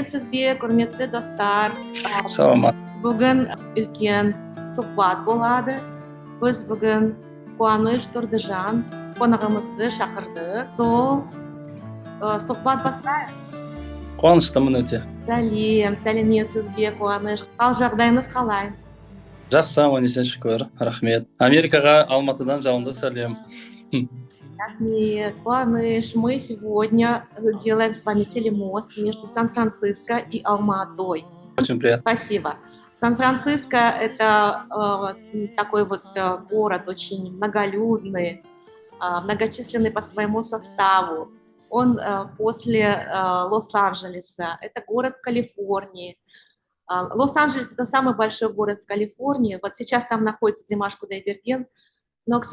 сәлеметсізбе, құрметті достар. Саламат. Бүгін үлкен сұхбат болады. Біз бүгін Қуаныш Тұрдыжан қонағымызды шақырдық. Сол сұхбат бастайық. Қуаныштымын өте. Сәлеметсізбе, Қуаныш. Қал жағдайыңыз қалай? Жақсы, аман-есен, шүкір. Рахмет. Америкаға Алматыдан жалынды сәлем. Рахмет, Қуаныш. Мы сегодня делаем с вами телемост между Сан-Франциско и Алматой. Очень приятно. Спасибо. Сан-Франциско — это такой вот город очень многолюдный, многочисленный по своему составу. Он после Лос-Анджелеса. Это город в Калифорнии. Лос-Анджелес — это самый большой город в Калифорнии. Вот сейчас там находится Димаш Кудайберген, но, к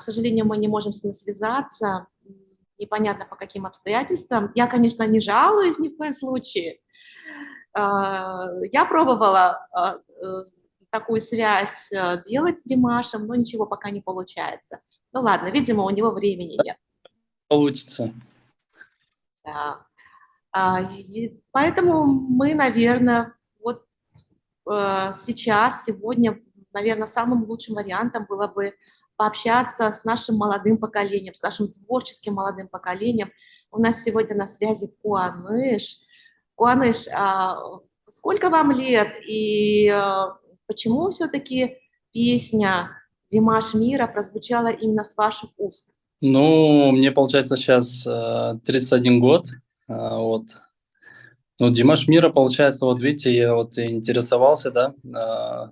сожалению, мы не можем с ним связаться. Непонятно по каким обстоятельствам. Я, конечно, не жалуюсь ни в коем случае. Я пробовала такую связь делать с Димашем, но ничего пока не получается. Ну ладно, видимо, у него времени нет. Получится. Да. Поэтому мы, наверное, вот сегодня, наверное, самым лучшим вариантом было бы пообщаться с нашим молодым поколением, с нашим творческим молодым поколением. У нас сегодня на связи Қуаныш. Қуаныш, сколько вам лет и почему все-таки песня «Димаш Мира» прозвучала именно с ваших уст? Ну, мне, получается, сейчас 31 год. Вот. Ну, Димаш Мира, получается, вот видите, я вот интересовался, да,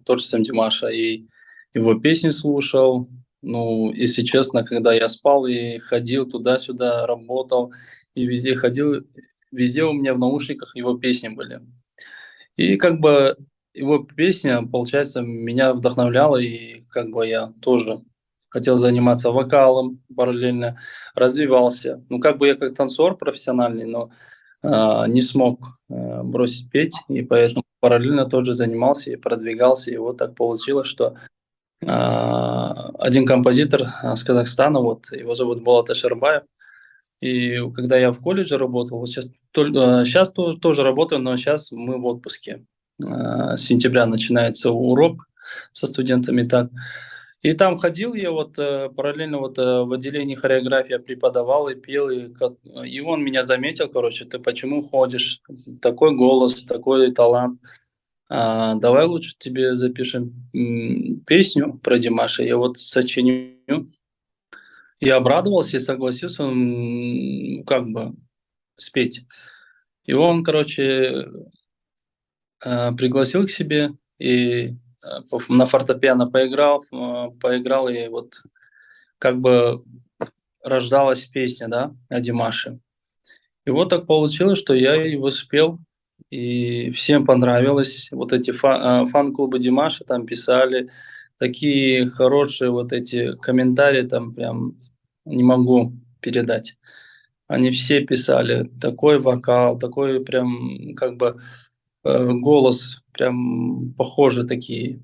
творчеством Димаша, и его песни слушал. Ну, если честно, когда я спал и ходил туда-сюда, работал, и везде ходил, везде у меня в наушниках его песни были. И как бы его песня, получается, меня вдохновляла, и как бы я тоже хотел заниматься вокалом, параллельно развивался. Ну, как бы я как танцор профессиональный, но не смог бросить петь, и поэтому параллельно тоже занимался и продвигался. И вот так получилось, что один композитор с Казахстана, вот его зовут Болат Ашарбаев, и когда я в колледже работал, сейчас тоже работаю, но сейчас мы в отпуске. С сентября начинается урок со студентами так. И там ходил я вот параллельно вот в отделении хореографии я преподавал и пел, и он меня заметил, короче, ты почему ходишь, такой голос, такой талант, давай лучше тебе запишем песню про Димаша, я вот сочиню. Я обрадовался и согласился как бы спеть. И он, короче, пригласил к себе и на фортепиано поиграл, и вот как бы рождалась песня, да, о Димаше. И вот так получилось, что я его спел, и всем понравилось. Вот эти фан-клубы Димаша там писали, такие хорошие вот эти комментарии, там прям не могу передать. Они все писали, такой вокал, такой прям как бы голос, прям похожи такие.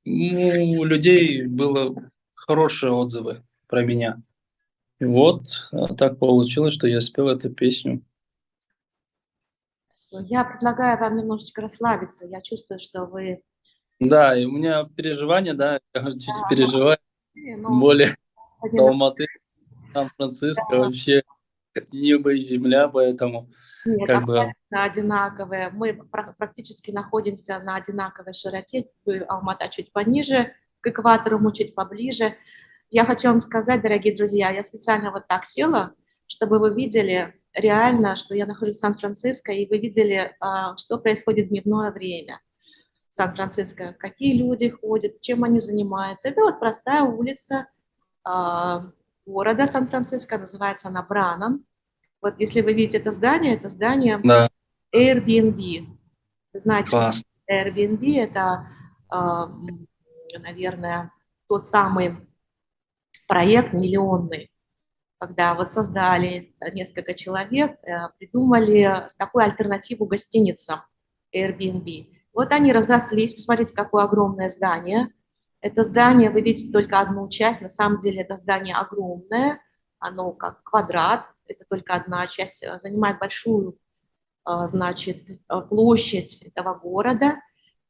Ну, у людей было хорошие отзывы про меня. И вот так получилось, что я спел эту песню. Я предлагаю вам немножечко расслабиться. Я чувствую, что вы... Да, и у меня переживания, да, я чуть переживаю. Более Алматы, Сан-Франциско, вообще небо и земля, поэтому... Нет, как бы... одинаковые. Мы практически находимся на одинаковой широте. Алмата чуть пониже, к экватору мы чуть поближе. Я хочу вам сказать, дорогие друзья, я специально вот так села, чтобы вы видели реально, что я нахожусь в Сан-Франциско, и вы видели, что происходит в дневное время в Сан-Франциско, какие люди ходят, чем они занимаются. Это вот простая улица города Сан-Франциско, называется она Браннан. Вот если вы видите это здание да. Airbnb. Вы знаете, Класс. что Airbnb — это, наверное, тот самый проект миллионный, когда вот создали несколько человек, придумали такую альтернативу гостиницам Airbnb. Вот они разрослись, посмотрите, какое огромное здание. Это здание, вы видите только одну часть, на самом деле это здание огромное, оно как квадрат, это только одна часть, занимает большую значит, площадь этого города.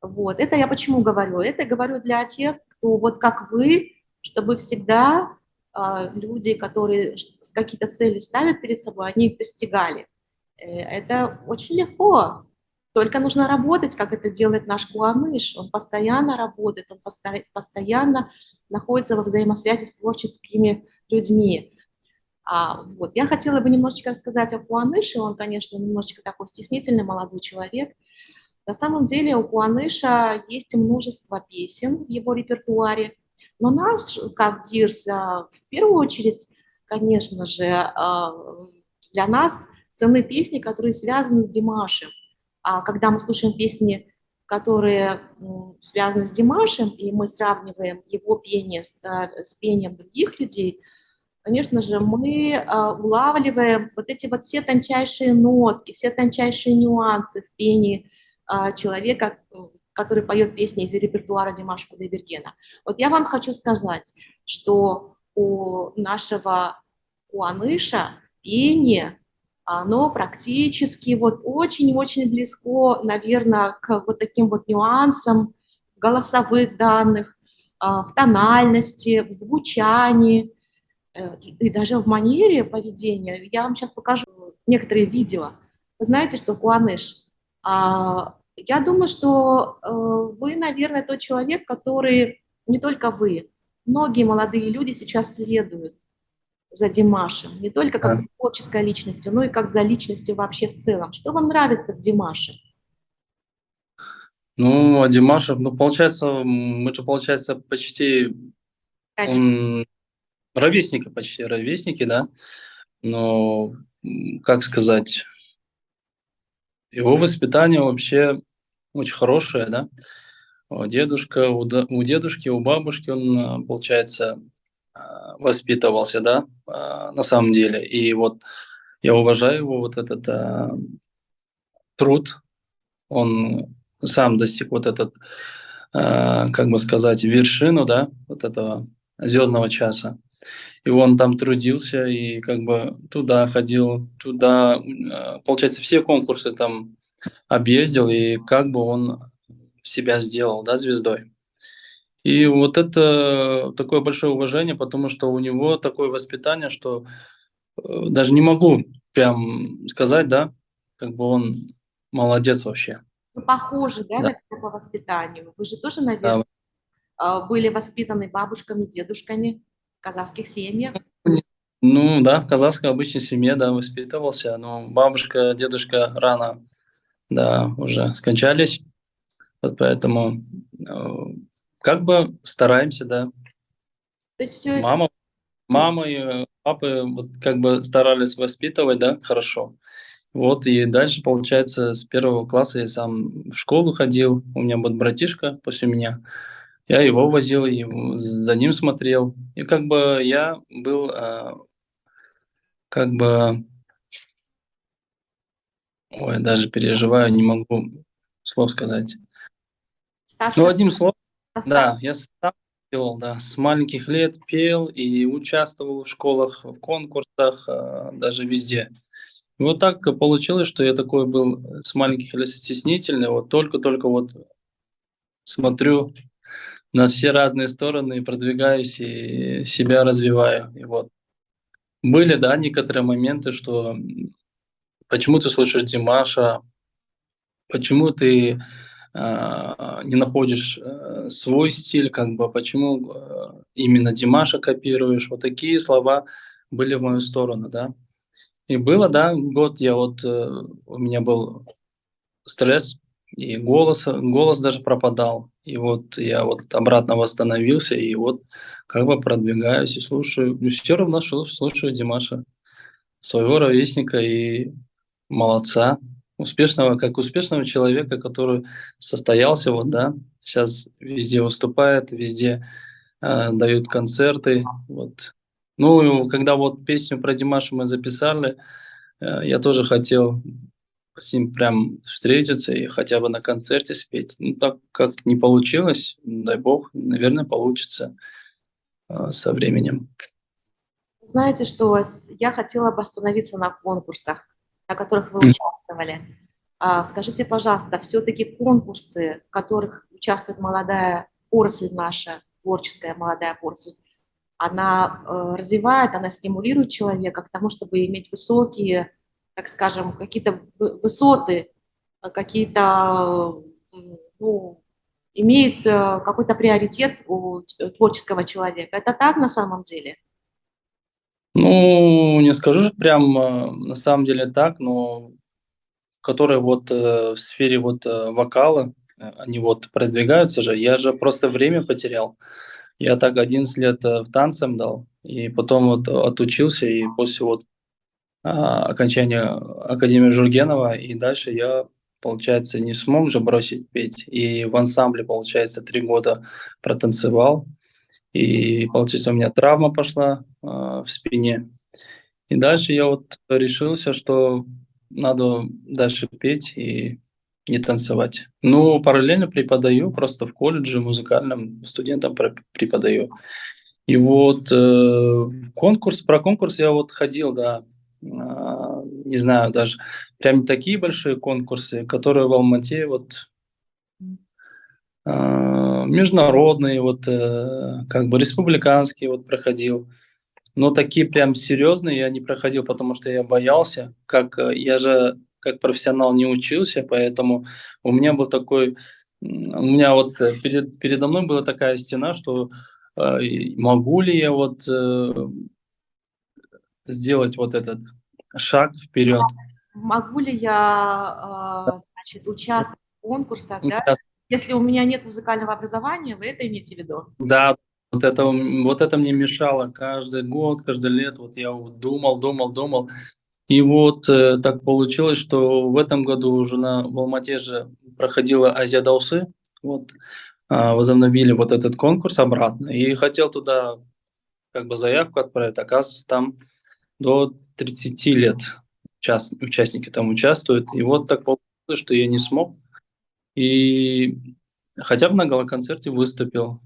Вот. Это я почему говорю? Это говорю для тех, кто вот как вы, чтобы всегда люди, которые какие-то цели ставят перед собой, они их достигали. Это очень легко. Только нужно работать, как это делает наш Куаныш. Он постоянно работает, он постоянно находится во взаимосвязи с творческими людьми. Вот. Я хотела бы немножечко рассказать о Куаныше. Он, конечно, немножечко такой стеснительный молодой человек. На самом деле у Куаныша есть множество песен в его репертуаре, но наш, как Дирс, в первую очередь, конечно же, для нас ценны песни, которые связаны с Димашем. А когда мы слушаем песни, которые связаны с Димашем, и мы сравниваем его пение с пением других людей, конечно же, мы улавливаем вот эти вот все тончайшие нотки, все тончайшие нюансы в пении человека, который поет песни из репертуара Димаша Кудайбергена. Вот я вам хочу сказать, что у нашего Куаныша пение, оно практически вот очень-очень близко, наверное, к вот таким вот нюансам голосовых данных, в тональности, в звучании, и даже в манере поведения. Я вам сейчас покажу некоторые видео. Вы знаете, что Куаныш, я думаю, что вы, наверное, тот человек, который, не только вы, многие молодые люди сейчас следуют за Димашем, не только как Да. за творческой личностью, но и как за личностью вообще в целом. Что вам нравится в Димаше? Ну, а Димашев, ну, получается, мы же, получается, почти, он ровесники, почти ровесники, да, но, как сказать, его воспитание вообще очень хорошее, да. Дедушка, у дедушки, у бабушки он, получается, воспитывался, да, на самом деле. И вот я уважаю его вот этот труд, он сам достиг вот этот, как бы сказать, вершину, да, вот этого звездного часа. И он там трудился и как бы туда ходил, туда, получается, все конкурсы там объездил, и как бы он себя сделал, да, звездой. И вот это такое большое уважение, потому что у него такое воспитание, что даже не могу прям сказать, да, как бы он молодец вообще. Вы похожи, да, Да, на него по воспитанию. Вы же тоже, да. наверное, были воспитаны бабушками, дедушками в казахских семьях. Ну да, в казахской обычной семье, да, воспитывался, но бабушка, дедушка рано, да, уже скончались, вот поэтому как бы стараемся, да. То есть все это Мама, мама и папы вот как бы старались воспитывать, да, хорошо. Вот и дальше, получается, с первого класса я сам в школу ходил, у меня вот братишка после меня, я его возил, и за ним смотрел, и как бы я был как бы, ой, даже переживаю, не могу слов сказать. Ну, старше одним словом, наставник. да, я сам делал, да, с маленьких лет пел и участвовал в школах, в конкурсах, даже везде. И вот так получилось, что я такой был с маленьких лет стеснительный, вот только-только вот смотрю на все разные стороны и продвигаюсь, и себя развиваю. И вот были, да, некоторые моменты, что почему ты слушаешь Димаша, почему ты не находишь свой стиль, как бы, почему именно Димаша копируешь. Вот такие слова были в мою сторону, да. И было, да, год я вот, у меня был стресс, и голос даже пропадал. И вот я вот обратно восстановился, и вот как бы продвигаюсь и слушаю. Но все равно слушаю Димаша, своего ровесника и молодца. Успешного, как успешного человека, который состоялся, вот, да, сейчас везде выступает, везде дают концерты, вот. Ну, и когда вот песню про Димаша мы записали, я тоже хотел с ним прям встретиться и хотя бы на концерте спеть. Ну, так как не получилось, дай бог, наверное, получится со временем. Знаете, что я хотела бы остановиться на конкурсах, на которых вы участвовали. Скажите, пожалуйста, все-таки конкурсы, в которых участвует молодая поросль наша, творческая молодая поросль, она развивает, она стимулирует человека к тому, чтобы иметь высокие, так скажем, какие-то высоты, какие-то, ну, имеет какой-то приоритет у творческого человека. Это так на самом деле? Ну, не скажу, что прям на самом деле так, но которые вот в сфере вот вокала, они вот продвигаются же. Я же просто время потерял. Я так 11 лет в танцам дал, и потом вот отучился, и после вот окончания Академии Жургенова, и дальше я, получается, не смог же бросить петь. И в ансамбле, получается, 3 года протанцевал, и, получается, у меня травма пошла в спине. И дальше я вот решился, что надо дальше петь и не танцевать. Ну, параллельно преподаю, просто в колледже музыкальном студентам преподаю. И вот про конкурс я вот ходил, да, не знаю, даже прям такие большие конкурсы, которые в Алмате вот международные, вот как бы республиканские вот проходил. Но такие прям серьезные я не проходил, потому что я боялся. Я же как профессионал не учился, поэтому у меня был такой, у меня вот передо мной была такая стена, что могу ли я вот сделать вот этот шаг вперед. Могу ли я, значит, участвовать в конкурсах, да, Участвовать. если у меня нет музыкального образования, вы это имеете в виду? Да, вот это мне мешало каждый год, каждое лето. Вот я вот думал. И вот так получилось, что в этом году уже в Алмате же проходила Азия Даусы. Вот, возобновили вот этот конкурс обратно. И хотел туда как бы заявку отправить. Оказывается, там до 30 лет участники там участвуют. И вот так получилось, что я не смог. И хотя бы на гала-концерте выступил.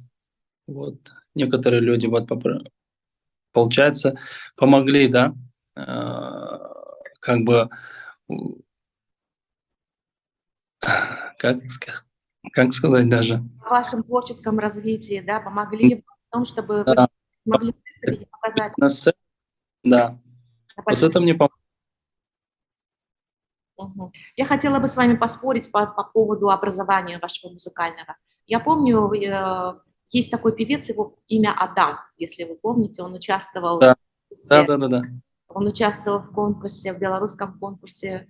Вот. Некоторые люди, вот, получается, помогли, да, как бы, как, как сказать даже. В вашем творческом развитии, да, помогли в том, чтобы вы Да, смогли выступить и показать. на сцене, да. Вот Большое. это мне помогло. Мгм. Я хотела бы с вами поспорить по поводу образования вашего музыкального. Я помню, есть такой певец, его имя Адам, если вы помните, Да, да. он участвовал в конкурсе, в белорусском конкурсе,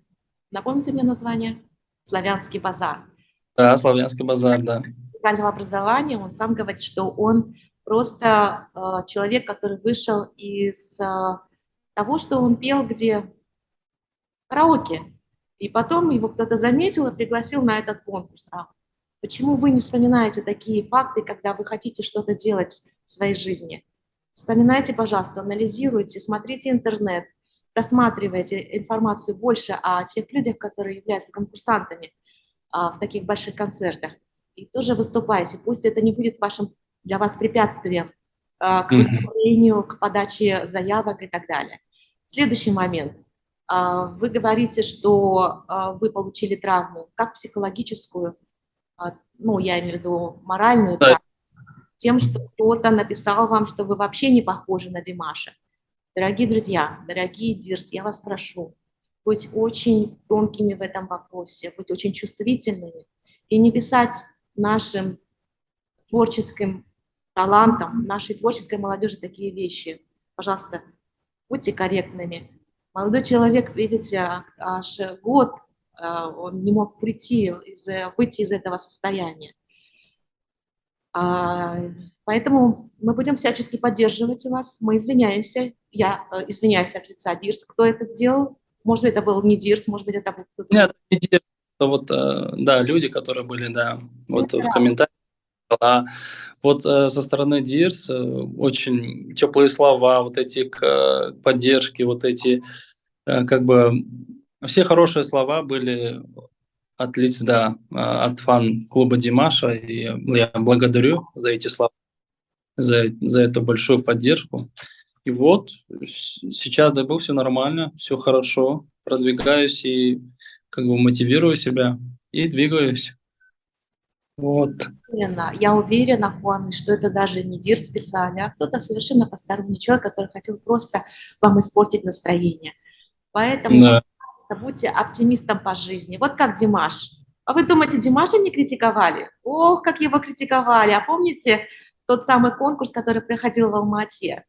напомните мне название? «Славянский базар». Да, Славянский базар, да. Музыкального образования, он сам говорит, что он просто человек, который вышел из того, что он пел где караоке. И потом его кто-то заметил и пригласил на этот конкурс. Почему вы не вспоминаете такие факты, когда вы хотите что-то делать в своей жизни? Вспоминайте, пожалуйста, анализируйте, смотрите интернет, просматривайте информацию больше о тех людях, которые являются конкурсантами в таких больших концертах. И тоже выступайте. Пусть это не будет для вас препятствием к Мгм. выступлению, к подаче заявок и так далее. Следующий момент. Вы говорите, что вы получили травму, как психологическую, ну, я имею в виду моральную Да, травму, тем, что кто-то написал вам, что вы вообще не похожи на Димаша. Дорогие друзья, дорогие Дирс, я вас прошу быть очень тонкими в этом вопросе, быть очень чувствительными и не писать нашим творческим талантам, нашей творческой молодежи такие вещи. Пожалуйста, будьте корректными. Молодой человек, видите, аж год он не мог выйти из этого состояния. А, Поэтому мы будем всячески поддерживать вас. Мы извиняемся. Я извиняюсь от лица Дирс, кто это сделал. Может быть, это был не Дирс, может быть, это был кто-то другой. нет, идея, что вот, да, люди, которые были, да, вот в комментариях, а вот со стороны Дирс очень теплые слова, вот эти поддержки, вот эти как бы все хорошие слова были от лиц, да, от фан-клуба Димаша, и я благодарю за эти слова, за эту большую поддержку. И вот сейчас, да, был все нормально, все хорошо, продвигаюсь, и как бы мотивирую себя и двигаюсь. Вот. Я уверена, Хуан, что это даже не Дир специально, а кто-то совершенно посторонний человек, который хотел просто вам испортить настроение. Поэтому, Да. пожалуйста, будьте оптимистом по жизни. Вот как Димаш. А вы думаете, Димаша не критиковали? Ох, как его критиковали. А помните тот самый конкурс, который проходил в Алма-Ате?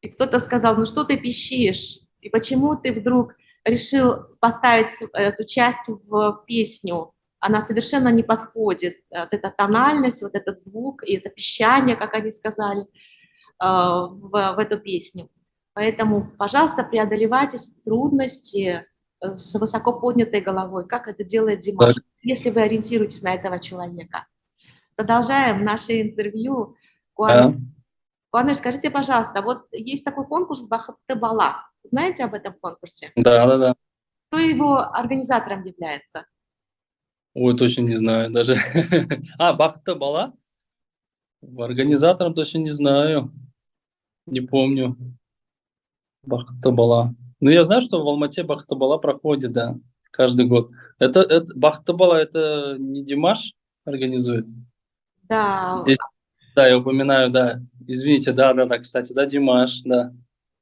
И кто-то сказал, ну что ты пищишь? И почему ты вдруг решил поставить эту часть в песню? Она совершенно не подходит. Вот эта тональность, вот этот звук и это пищание, как они сказали, в эту песню. Поэтому, пожалуйста, преодолевайте трудности с высоко поднятой головой, как это делает Димаш, Так, если вы ориентируетесь на этого человека. Продолжаем наше интервью. да, Куанеш, скажите, пожалуйста, вот есть такой конкурс Бахты-Бала. Знаете об этом конкурсе? да. Кто его организатором является? Ой, точно не знаю даже. А, Бахта Бала? Организатором точно не знаю. Не помню. Бахта Бала. Ну, я знаю, что в Алмате Бахта Бала проходит, да, каждый год. Это Бахта Бала, это не Димаш организует? Да, Если- Да, я упоминаю, да. Извините, да, кстати, да, Димаш, да.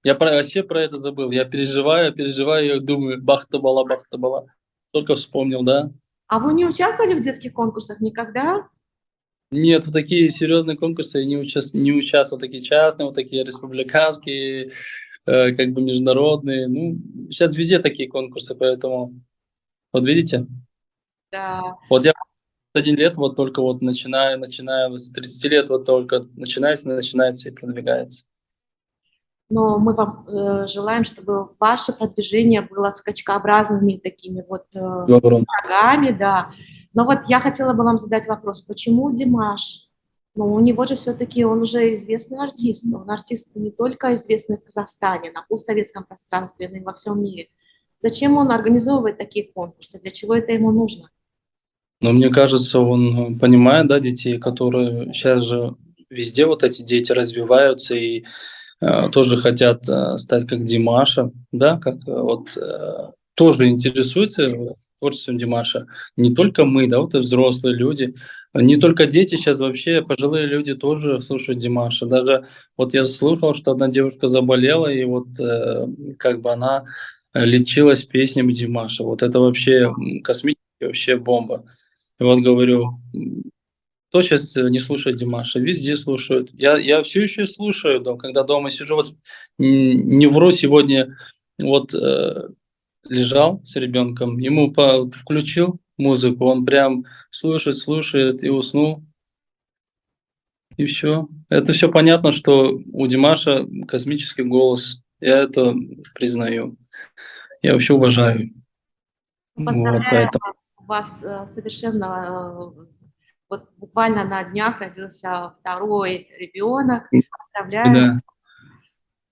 Вообще про это забыл. Я переживаю, и думаю, Бахта Бала. Только вспомнил, да. а вы не участвовали в детских конкурсах никогда? Нет, в такие серьезные конкурсы я не участвовал, такие частные, вот такие республиканские, как бы международные. Ну, сейчас везде такие конкурсы, поэтому, вот видите, Да. вот я 21 лет, вот только вот начинаю с 30 лет, вот только начинается и продвигается. Но мы вам желаем, чтобы ваше продвижение было скачкообразными такими вот Добро. шагами, да. Но вот я хотела бы вам задать вопрос, почему Димаш? Ну, у него же все-таки, он уже известный артист. Он артист не только известный в Казахстане, на постсоветском пространстве, но и во всем мире. Зачем он организовывает такие конкурсы? Для чего это ему нужно? Но мне кажется, он понимает, да, детей, которые сейчас же везде вот эти дети развиваются и тоже хотят стать как Димаша, да, как тоже интересуются творчеством Димаша. Не только мы, да, вот и взрослые люди, не только дети, сейчас вообще пожилые люди тоже слушают Димаша. Даже вот я слышал, что одна девушка заболела, и вот как бы она лечилась песнями Димаша. Вот это вообще космически, вообще бомба. И вот говорю, кто сейчас не слушает Димаша? Везде слушают. Я все еще слушаю, да, когда дома сижу. Вот не вру, сегодня вот лежал с ребенком, ему включил музыку, он прям слушает и уснул, и все. Это все понятно, что у Димаша космический голос. Я это признаю. Я вообще уважаю. Вот, Поздравляю поэтому. вас, у вас совершенно, вот буквально на днях родился второй ребенок. Поздравляю. Да.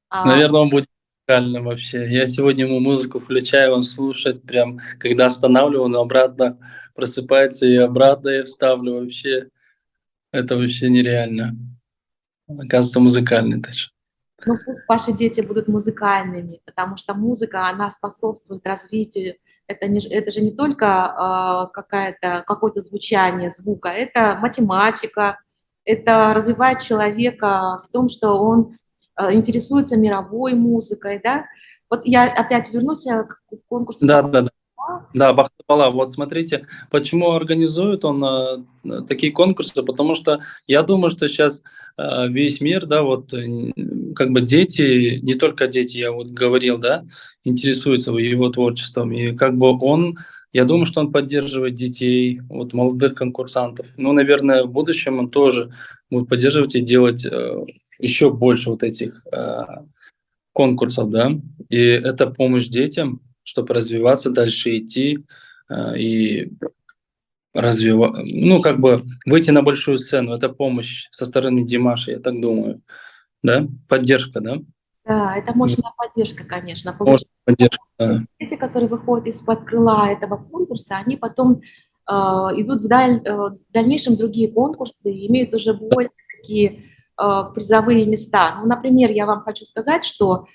А, Наверное, он будет музыкальным вообще. Я сегодня ему музыку включаю, он слушает прям, когда останавливаю, он обратно просыпается и обратно я вставлю вообще. Это вообще нереально. Оказывается, музыкальный даже. Ну, пусть ваши дети будут музыкальными, потому что музыка, она способствует развитию. Это же не только какое-то звучание звука, это математика, это развивает человека в том, что он интересуется мировой музыкой, да. Вот я опять вернусь к конкурсу. Да. Да, Бахтабала. Вот смотрите, почему организует он такие конкурсы, потому что я думаю, что сейчас весь мир, да, вот как бы дети, не только дети, я вот говорил, да, интересуются его творчеством, и как бы он, я думаю, что он поддерживает детей, вот молодых конкурсантов. Ну, наверное, в будущем он тоже будет поддерживать и делать еще больше вот этих конкурсов, да, и это помощь детям, чтобы развиваться дальше, идти и развивать, ну, как бы выйти на большую сцену. Это помощь со стороны Димаша, я так думаю, да, поддержка, да, Да, это мощная поддержка, конечно. может, поддержка, да. Дети, которые выходят из-под крыла этого конкурса, они потом идут в дальнейшем другие конкурсы и имеют уже более такие призовые места. Ну, например, я вам хочу сказать, что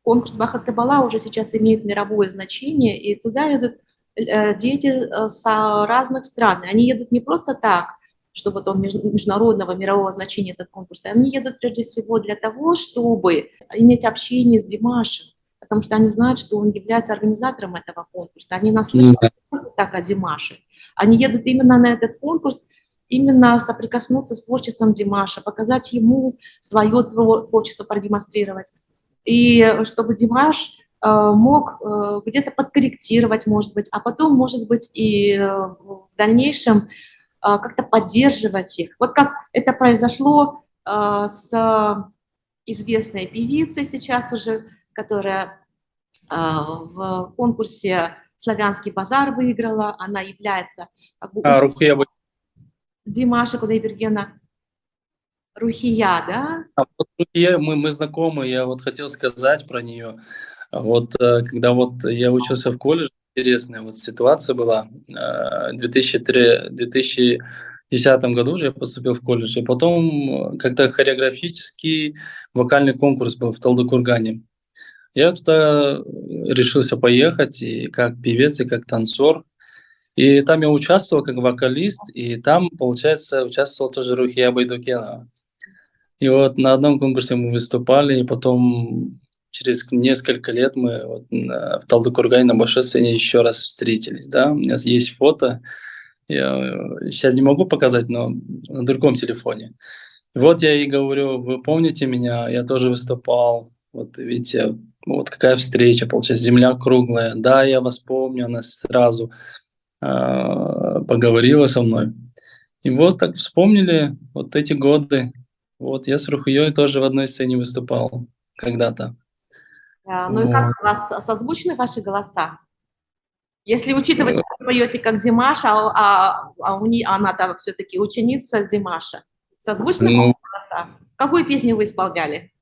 конкурс Бахаты Бала уже сейчас имеет мировое значение, и туда идут дети с разных стран. Они едут не просто так, что вот он международного, мирового значения этот конкурс, они едут прежде всего для того, чтобы иметь общение с Димашем, потому что они знают, что он является организатором этого конкурса. Они наслышаны Да. просто так о Димаше. Они едут именно на этот конкурс, именно соприкоснуться с творчеством Димаша, показать ему свое творчество, продемонстрировать. И чтобы Димаш мог где-то подкорректировать, может быть, а потом, может быть, и в дальнейшем как-то поддерживать их. Вот как это произошло с известной певицей сейчас уже, которая в конкурсе «Славянский базар» выиграла. Она является как бы Рухия, Димаша Кудайбергена Рухия, да? вот Рухия, мы знакомы, я вот хотел сказать про нее. Вот когда вот я учился в колледже, интересная вот ситуация была. В 2010 году уже я поступил в колледж, и потом когда хореографический вокальный конкурс был в Талдыкургане. Я туда решился поехать и как певец, и как танцор. И там я участвовал как вокалист, и там, получается, участвовал тоже Рухия Байдукенова. И вот на одном конкурсе мы выступали, и потом через несколько лет мы вот в Талдыкургане на большой сцене еще раз встретились, да. У меня есть фото, я сейчас не могу показать, но на другом телефоне. И вот я ей говорю: вы помните меня? Я тоже выступал. Вот видите, вот какая встреча, получается, земля круглая. Да, я вас помню, она сразу поговорила со мной. И вот так вспомнили вот эти годы. Вот я с Рухуей тоже в одной сцене выступал когда-то. Ну и как Вот. у вас созвучны ваши голоса? Если учитывать, что вы поете как Димаш, она-то все-таки ученица Димаша, созвучны Ну, ваши голоса? Какую песню вы исполняли?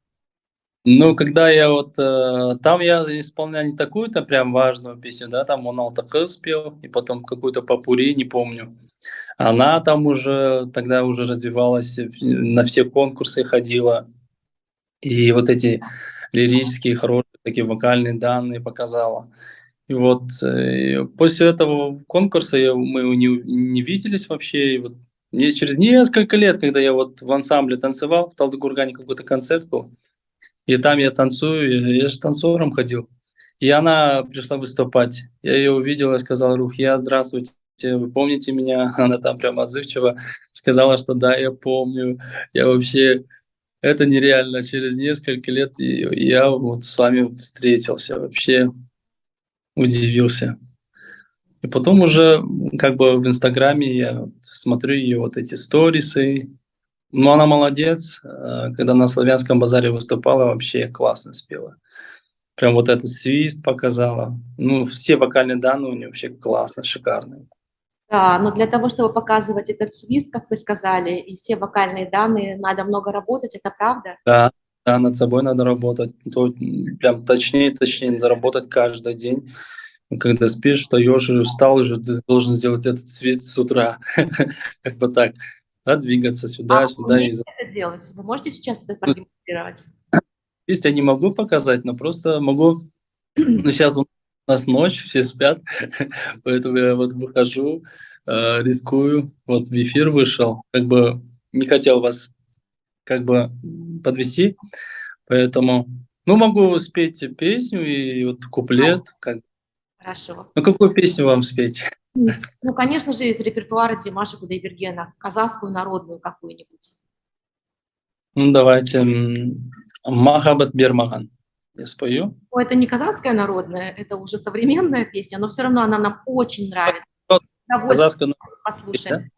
ну, когда я вот там я исполнял не такую-то прям важную песню, да, там он Алтакы спел, и потом какую-то попури, не помню. Она там уже тогда уже развивалась, на все конкурсы ходила, и вот эти лирические, хорошие такие вокальные данные показала. И вот после этого конкурса мы не виделись вообще. И вот мне через несколько лет, когда я вот в ансамбле танцевал, в Талдыкургане какой-то концерт был, и там я танцую, я же танцором ходил. И она пришла выступать. Я ее увидел и сказал: Рухия, здравствуйте, вы помните меня? Она там прям отзывчиво сказала, что да, я помню. Я вообще, это нереально. Через несколько лет я вот с вами встретился. Вообще удивился. И потом уже как бы в Инстаграме я вот смотрю ее вот эти сторисы. Ну, она молодец. Когда на Славянском базаре выступала, вообще классно спела. Прям вот этот свист показала. Ну, все вокальные данные у нее вообще классно, шикарные. Да, но для того, чтобы показывать этот свист, как вы сказали, и все вокальные данные, надо много работать, это правда? Да, да, над собой надо работать. Прям точнее надо работать каждый день. Когда спишь, встаешь, и встал уже, ты должен сделать этот свист с утра. Как бы так. Да, двигаться А сюда, вы сюда. умеете это делать? Вы можете сейчас это Ну, продемонстрировать? свист я не могу показать, но просто могу. Ну, сейчас у нас ночь, все спят, поэтому я вот выхожу, рискую. Вот в эфир вышел, как бы не хотел вас как бы подвести, поэтому, ну, могу спеть песню и вот куплет. Хорошо. Ну, какую песню вам спеть? Ну, конечно же, из репертуара Димаша Кудайбергена, казахскую народную какую-нибудь. Ну, давайте «Махаббат Бермаган» я спою. Ну, это не казахская народная, это уже современная песня, но все равно она нам очень нравится. С удовольствием Казахскую, да? послушаем.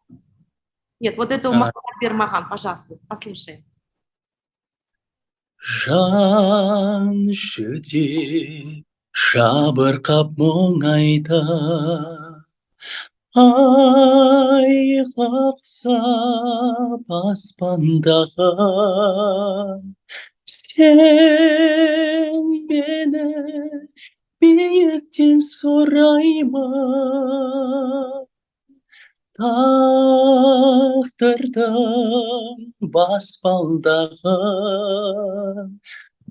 Нет, вот это у А. Махмуд Бермаган, пожалуйста, послушаем. Жан жүдеп жабырқап мұңайда ай қақсап аспандағы сен мені биіктен сұрайма тағдырдың баспалдағы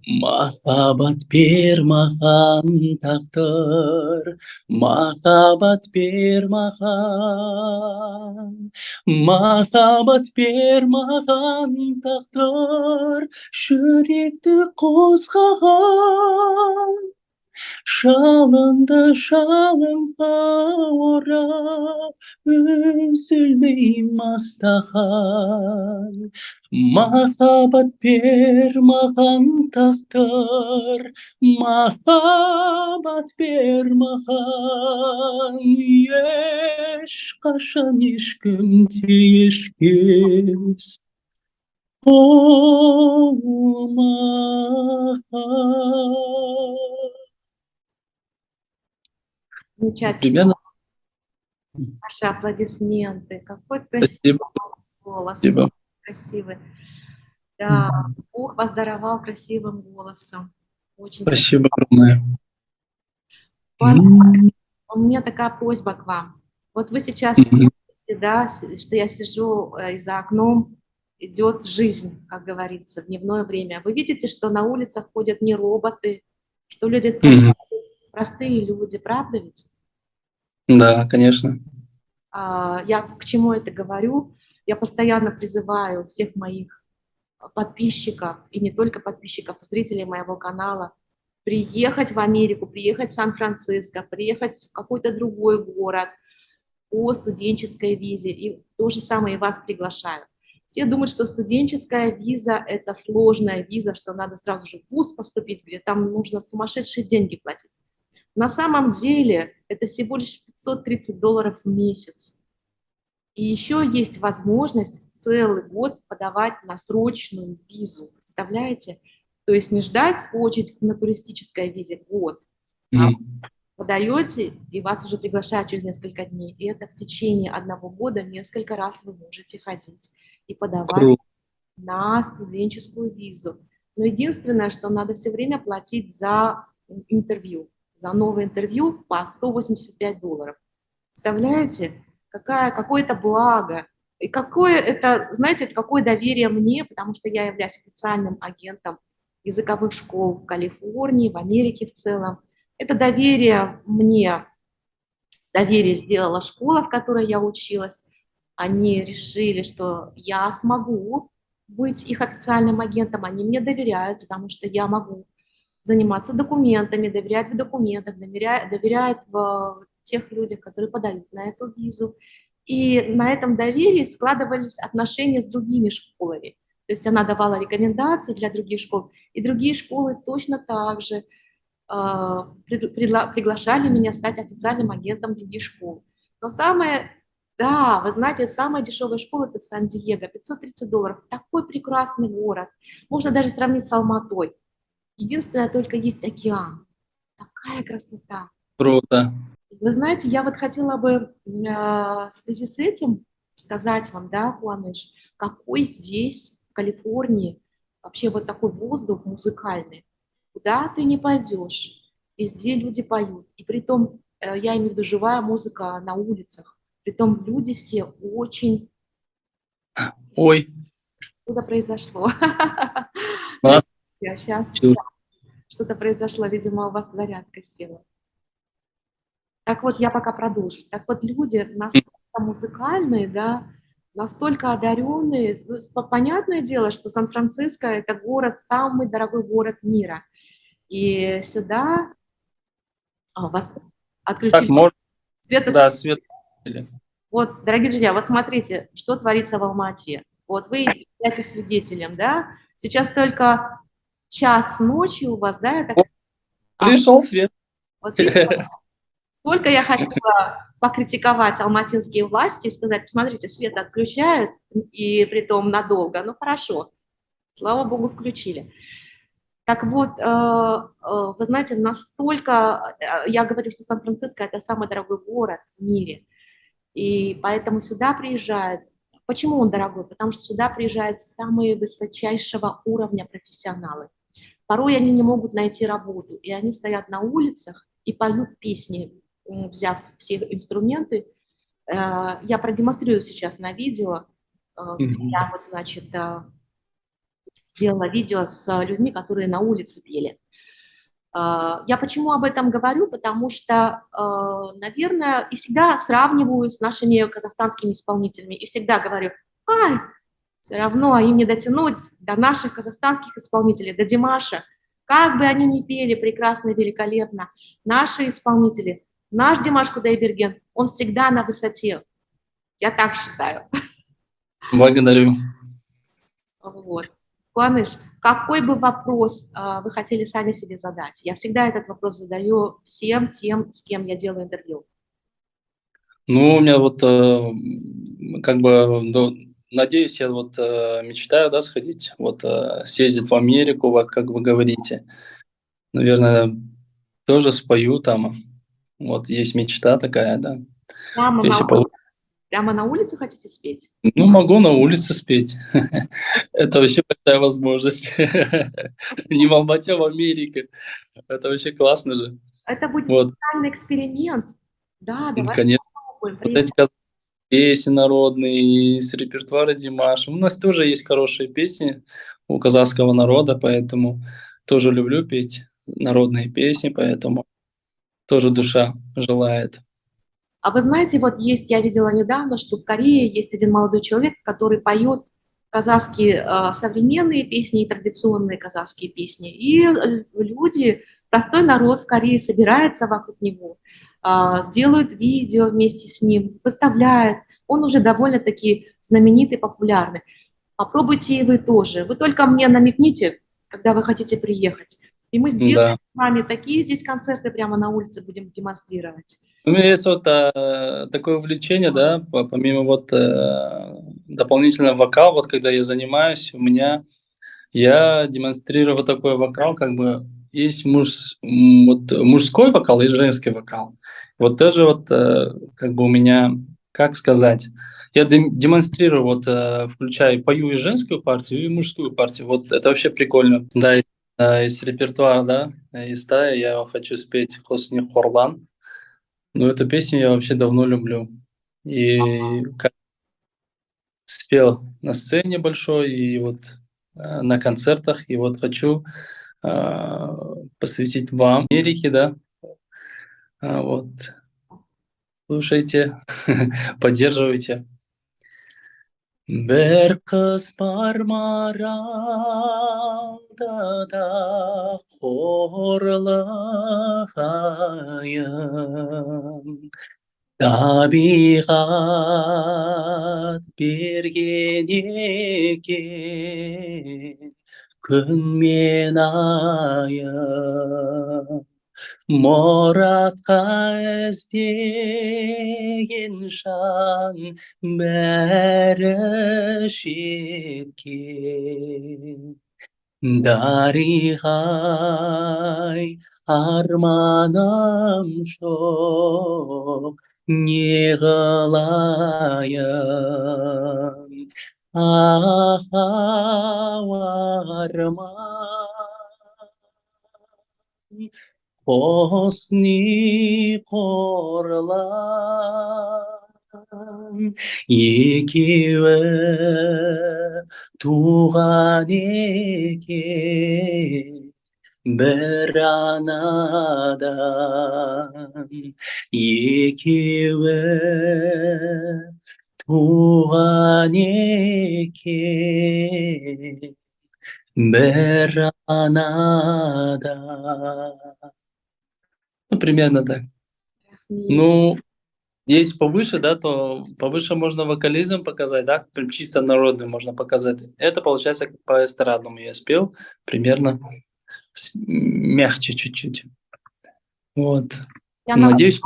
Махаббат бермаған тағдыр, махаббат бермаған, махаббат бермаған тағдыр, жүректі қозғаған. Жалынды жалынға орап, үзілмей маздаған. Махаббат бермаған тағдыр, махаббат бермаған. Ешқашан ешкім тиешкес болмаған. Замечательно. Примерно. Ваши аплодисменты. Какой красивый Спасибо. голос. Спасибо. Красивый. Да, Бог вас даровал красивым голосом. Очень Спасибо огромное. красиво. У меня такая просьба к вам. Вот вы сейчас Мгм. видите, да, что я сижу и за окном идет жизнь, как говорится, в дневное время. Вы видите, что на улицах ходят не роботы, что люди Мгм. простые люди, правда ведь? Да, конечно. Я к чему это говорю? Я постоянно призываю всех моих подписчиков, и не только подписчиков, зрителей моего канала, приехать в Америку, приехать в Сан-Франциско, приехать в какой-то другой город по студенческой визе. И то же самое и вас приглашаю. Все думают, что студенческая виза – это сложная виза, что надо сразу же в вуз поступить, где там нужно сумасшедшие деньги платить. На самом деле это всего лишь $530 в месяц. И еще есть возможность целый год подавать на срочную визу. Представляете? То есть не ждать очередь на туристической визе год, а Мгм. подаете, и вас уже приглашают через несколько дней. И это в течение 1 года несколько раз вы можете ходить и подавать Круто. на студенческую визу. Но единственное, что надо все время платить за интервью, за новое интервью по $185. Представляете, какое это благо, и какое это, знаете, это какое доверие мне, потому что я являюсь официальным агентом языковых школ в Калифорнии, в Америке в целом. Это доверие мне, доверие сделала школа, в которой я училась. Они решили, что я смогу быть их официальным агентом, они мне доверяют, потому что я могу заниматься документами, доверяют в документах, доверяют в тех людях, которые подают на эту визу. И на этом доверии складывались отношения с другими школами. То есть она давала рекомендации для других школ, и другие школы точно так же приглашали меня стать официальным агентом других школ. Но да, вы знаете, самая дешевая школа – это в Сан-Диего, $530. Такой прекрасный город. Можно даже сравнить с Алматой. Единственное, только есть океан. Такая красота. Круто. Вы знаете, я вот хотела бы в связи с этим сказать вам, да, Куаныш, какой здесь, в Калифорнии, вообще вот такой воздух музыкальный. Куда ты не пойдешь, везде люди поют. И притом, я имею в виду живая музыка на улицах. Притом люди все очень... Ой, Что-то произошло. нас Сейчас чил- что-то произошло, видимо, у вас зарядка села. Так вот, я пока продолжу. Так вот, люди настолько музыкальные, да, настолько одаренные. Ну, понятное дело, что Сан-Франциско – это город, самый дорогой город мира. И сюда вас Так, отключили может, свет. да, свет. Вот, дорогие друзья, вот смотрите, что творится в Алма-Ате. Вот вы являетесь свидетелем, да? Сейчас только 1:00 ночи у вас, да? Пришел свет. Вот видите, только я хотела покритиковать алматинские власти и сказать, посмотрите, свет отключают, и притом надолго. Ну, хорошо, слава богу, включили. Так вот, вы знаете, настолько... Я говорю, что Сан-Франциско – это самый дорогой город в мире, и поэтому сюда приезжают... Почему он дорогой? Потому что сюда приезжают самые высочайшего уровня профессионалы. Порой они не могут найти работу, и они стоят на улицах и поют песни, взяв все инструменты. Я продемонстрирую сейчас на видео, где я вот, значит, сделала видео с людьми, которые на улице пели. Я почему об этом говорю? Потому что, наверное, и всегда сравниваю с нашими казахстанскими исполнителями, и всегда говорю, ай, все равно им не дотянуть до наших казахстанских исполнителей, до Димаша. Как бы они ни пели прекрасно и великолепно, наши исполнители, наш Димаш Кудайберген, он всегда на высоте. Я так считаю. Благодарю. Вот. Куаныш, какой бы вопрос вы хотели сами себе задать? Я всегда этот вопрос задаю всем тем, с кем я делаю интервью. Ну, у меня вот как бы, ну, надеюсь, я вот мечтаю, да, сходить, вот съездить в Америку, вот как вы говорите. Наверное, тоже спою там. Вот есть мечта такая, да. Прямо на Если улице, прямо на улице хотите спеть? Ну, могу на улице спеть. Это вообще большая возможность. Не в Алмате, а в Америке. Это вообще классно же. Это будет Вот, социальный эксперимент. Да, давайте конечно. попробуем. Вот эти песни народные из репертуара Димаша. У нас тоже есть хорошие песни у казахского народа, поэтому тоже люблю петь народные песни, поэтому тоже душа желает. А вы знаете, вот есть, я видела недавно, что в Корее есть один молодой человек, который поет казахские современные песни и традиционные казахские песни. И люди, простой народ в Корее собирается вокруг него, делают видео вместе с ним, выставляют. Он уже довольно-таки знаменитый, популярный. Попробуйте и вы тоже. Вы только мне намекните, когда вы хотите приехать. И мы сделаем Да. с вами такие здесь концерты прямо на улице будем демонстрировать. У меня есть вот такое увлечение, да, помимо вот дополнительного вокал, вот когда я занимаюсь, я демонстрирую вот такой вокал, как бы есть вот мужской вокал и женский вокал. Вот тоже вот как бы у меня, как сказать, я демонстрирую, вот включаю, пою и женскую партию, и мужскую партию. Вот это вообще прикольно. Да, из репертуара, да, из стаи я хочу спеть «Хосни Хорлан». Ну, эту песню я вообще давно люблю. И как спел на сцене большой, и вот на концертах, и вот хочу посвятить вам Америке, да, вот, слушайте, поддерживайте. Бір қыз бар маралдыда қорлығайын. Табиғат берген екен күн мен айын. Мұратқа іздеген жан бәрі жеткен. Дариғай арманым жоқ, не қылайын, ахау арман. Хосни Хорлан екеуі туған екен бір анадан. Екеуі туған екен бір анадан. Ну, примерно так. Ну, есть повыше, да, то повыше можно вокализм показать, да, прям чисто народный можно показать. Это получается как по эстрадному я спел, примерно мягче чуть-чуть. Вот. Надеюсь,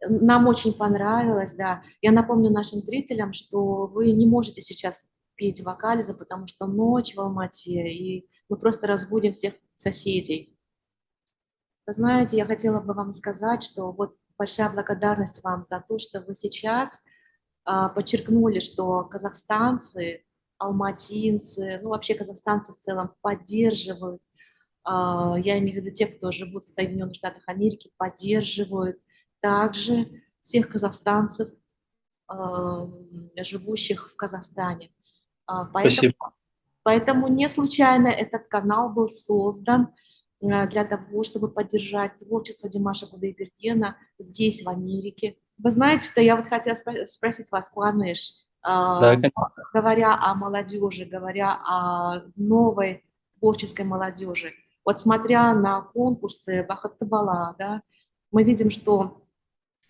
Нам очень понравилось, да. Я напомню нашим зрителям, что вы не можете сейчас петь вокализм, потому что ночь в Алмате, и мы просто разбудим всех соседей. Вы знаете, я хотела бы вам сказать, что вот большая благодарность вам за то, что вы сейчас подчеркнули, что казахстанцы, алматинцы, ну вообще казахстанцы в целом поддерживают, я имею в виду тех, кто живут в Соединенных Штатах Америки, поддерживают также всех казахстанцев, живущих в Казахстане. Поэтому спасибо. Поэтому не случайно этот канал был создан для того, чтобы поддержать творчество Димаша Кудайбергена здесь, в Америке. Вы знаете, что я вот хотела спросить вас, Куаныш, Да, конечно. говоря о молодежи, говоря о новой творческой молодежи, вот смотря на конкурсы Бахыт Табала, да, мы видим, что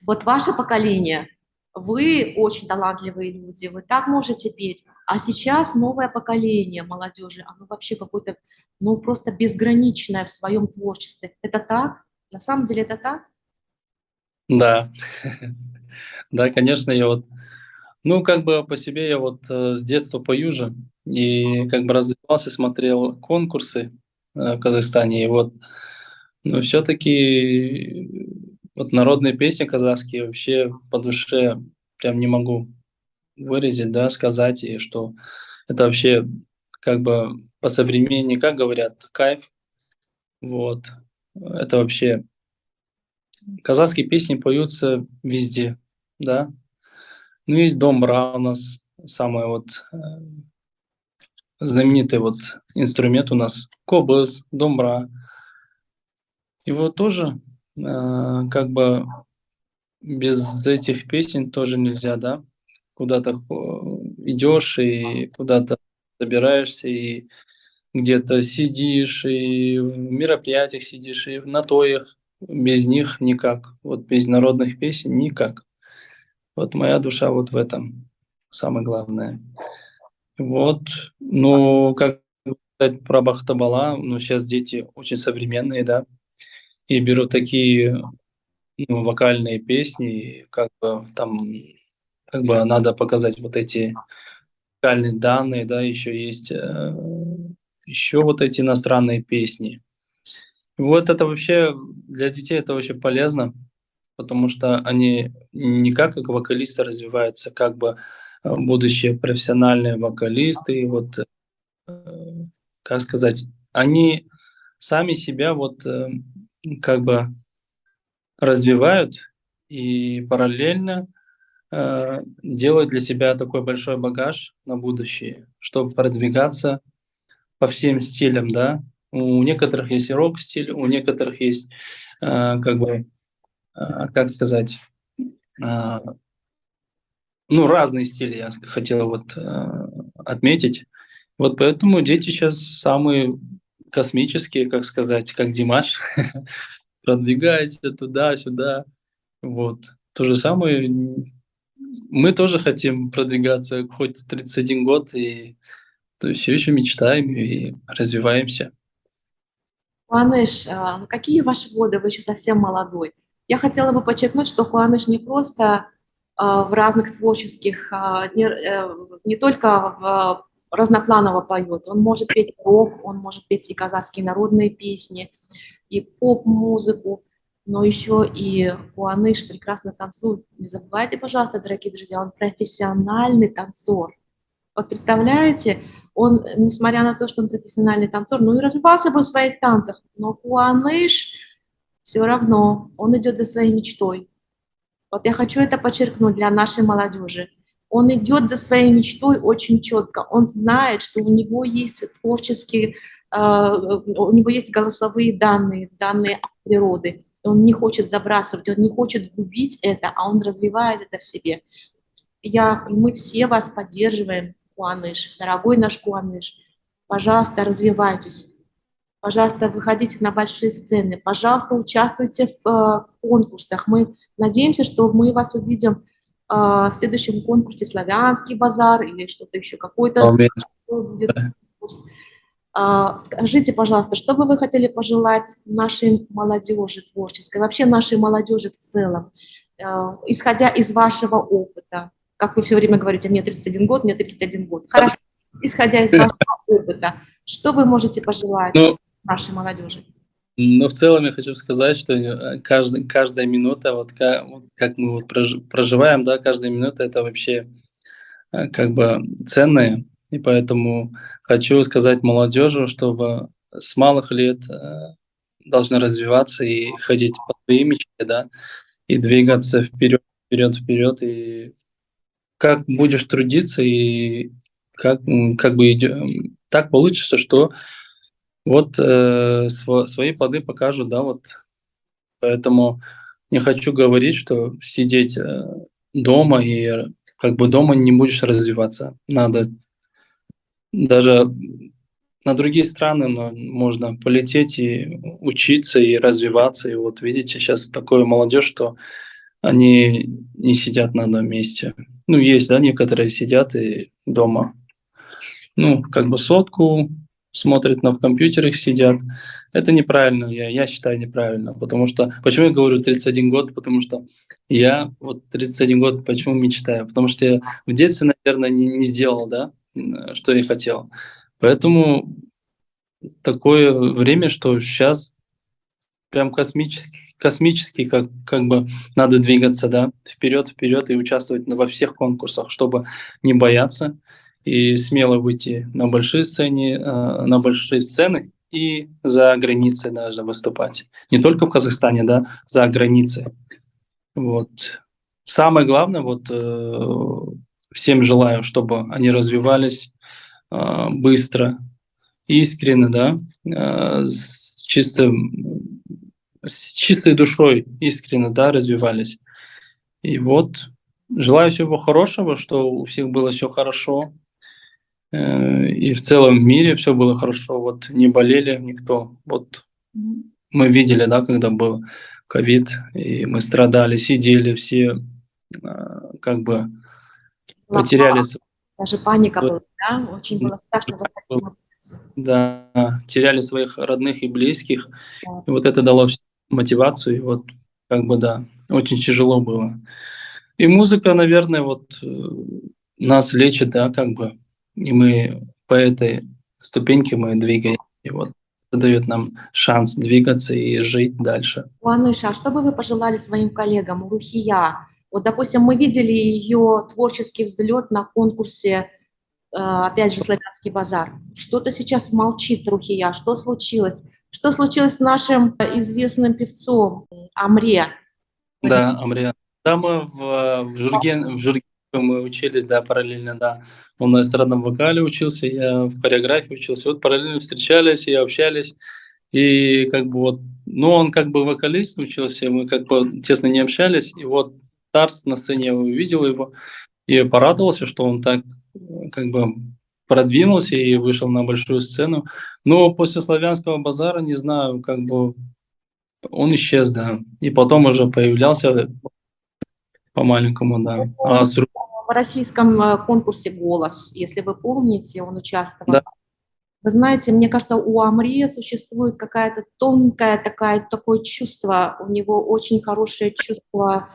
вот ваше поколение, вы очень талантливые люди, вы так можете петь, а сейчас новое поколение молодежи, оно вообще какое-то, ну, просто безграничное в своем творчестве. Это так? На самом деле это так? Да, да, конечно, я вот, ну, как бы по себе я вот с детства пою же, и как бы развивался, смотрел конкурсы в Казахстане, и вот, но все-таки вот народные песни казахские вообще по душе прям не могу выразить, да, сказать, и что это вообще как бы по современнее, как говорят, кайф, вот, это вообще, казахские песни поются везде, да. Ну, есть домбра у нас, самый вот знаменитый вот инструмент у нас, кобыз, домбра. Его тоже как бы без этих песен тоже нельзя, да? Куда-то идешь и куда-то собираешься, и где-то сидишь, и в мероприятиях сидишь, и на тоях. Без них никак. Вот без народных песен никак. Вот моя душа вот в этом самое главное. Вот, ну, как сказать про Бахтабала, ну, сейчас дети очень современные, да, и берут такие, ну, вокальные песни, и как бы там, как бы надо показать вот эти вокальные данные, да, еще есть еще вот эти иностранные песни. Вот это вообще для детей это очень полезно, потому что они не как вокалисты развиваются, как бы будущие профессиональные вокалисты, и вот как сказать, они сами себя вот как бы развивают и параллельно делают для себя такой большой багаж на будущее, чтобы продвигаться по всем стилям, да. У некоторых есть и рок-стиль, у некоторых есть как бы, как сказать, э, ну, разные стили, я хотел вот отметить. Вот поэтому дети сейчас самые космические, как сказать, как Димаш, продвигайся туда-сюда. Вот. То же самое, мы тоже хотим продвигаться, хоть 31 год, и то есть все еще мечтаем и развиваемся. Куаныш, ну, какие ваши годы? Вы еще совсем молодой. Я хотела бы подчеркнуть, что Куаныш не просто в разных творческих, не только разнопланово поет. Он может петь рок, он может петь и казахские народные песни, и поп-музыку, но еще и Куаныш прекрасно танцует. Не забывайте, пожалуйста, дорогие друзья, он профессиональный танцор. Вот представляете, он, несмотря на то, что он профессиональный танцор, ну и развивался бы в своих танцах, но Куаныш все равно, он идет за своей мечтой. Вот я хочу это подчеркнуть для нашей молодежи. Он идет за своей мечтой очень четко. Он знает, что у него есть творческие, у него есть голосовые данные, данные от природы. Он не хочет забрасывать, он не хочет губить это, а он развивает это в себе. Мы все вас поддерживаем, Куаныш, дорогой наш Куаныш. Пожалуйста, развивайтесь. Пожалуйста, выходите на большие сцены. Пожалуйста, участвуйте в конкурсах. Мы надеемся, что мы вас увидим в следующем конкурсе «Славянский базар» или что-то еще, какой-то Аминь. будет конкурс. Скажите, пожалуйста, что бы вы хотели пожелать нашей молодежи творческой, вообще нашей молодежи в целом, исходя из вашего опыта? Как вы все время говорите, мне 31 год, мне 31 год. Хорошо, исходя из вашего опыта, что вы можете пожелать Ну, нашей молодежи? но в целом я хочу сказать, что каждая минута, вот как мы вот проживаем, да, каждая минута это вообще как бы ценные, и поэтому хочу сказать молодежи, чтобы с малых лет должны развиваться и ходить по своей мечте, да, и двигаться вперед, вперед, вперед, и как будешь трудиться, и как бы так получится, что вот свои плоды покажут, да, вот. Поэтому не хочу говорить, что сидеть дома и как бы дома не будешь развиваться. Надо даже на другие страны но можно полететь и учиться, и развиваться. И вот видите, сейчас такое молодежь, что они не сидят на одном месте. Ну, есть, да, некоторые сидят и дома, ну, как бы сотку смотрят, в компьютерах сидят. Это неправильно, я считаю неправильно, потому что... Почему я говорю 31 год? Потому что я вот 31 год почему мечтаю? Потому что я в детстве, наверное, не сделал, да, что я хотел. Поэтому такое время, что сейчас прям космический как бы надо двигаться, да, вперед и участвовать во всех конкурсах, чтобы не бояться и смело выйти на большие сцены и за границей даже выступать. Не только в Казахстане, да, за границей. Вот. Самое главное, вот всем желаю, чтобы они развивались быстро, искренне, да, с чистой душой, искренне, да, развивались. И вот желаю всего хорошего, что у всех было все хорошо, и в целом мире все было хорошо, вот не болели никто. Вот мы видели, да, когда был ковид, и мы страдали, сидели все, как бы Была потеряли даже паника была, да? Очень было страшно выходить на улицу. да, теряли своих родных и близких. Да. И вот это дало мотивацию, и вот как бы да, очень тяжело было. И музыка, наверное, вот нас лечит, да, как бы, и мы по этой ступеньке мы двигаем, и вот это дает нам шанс двигаться и жить дальше. Уаныша, а что бы вы пожелали своим коллегам, Рухия? Вот, допустим, мы видели ее творческий взлет на конкурсе, опять же, «Славянский базар». Что-то сейчас молчит Рухия. Что случилось? Что случилось с нашим известным певцом Амре? Да, Амриан. Да, мы в Журге мы учились, да, параллельно, да. Он на эстрадном вокале учился, я в хореографии учился. Вот параллельно встречались и общались. И как бы вот, ну, он как бы вокалист учился, мы как бы тесно не общались. И вот Тарс на сцене, я увидел его и порадовался, что он так как бы продвинулся и вышел на большую сцену. Но после «Славянского базара», не знаю, как бы он исчез, да. И потом уже появлялся по-маленькому, да. В российском конкурсе «Голос», если вы помните, он участвовал. Да, Вы знаете, мне кажется, у Амри существует какая-то тонкое такое чувство, у него очень хорошее чувство,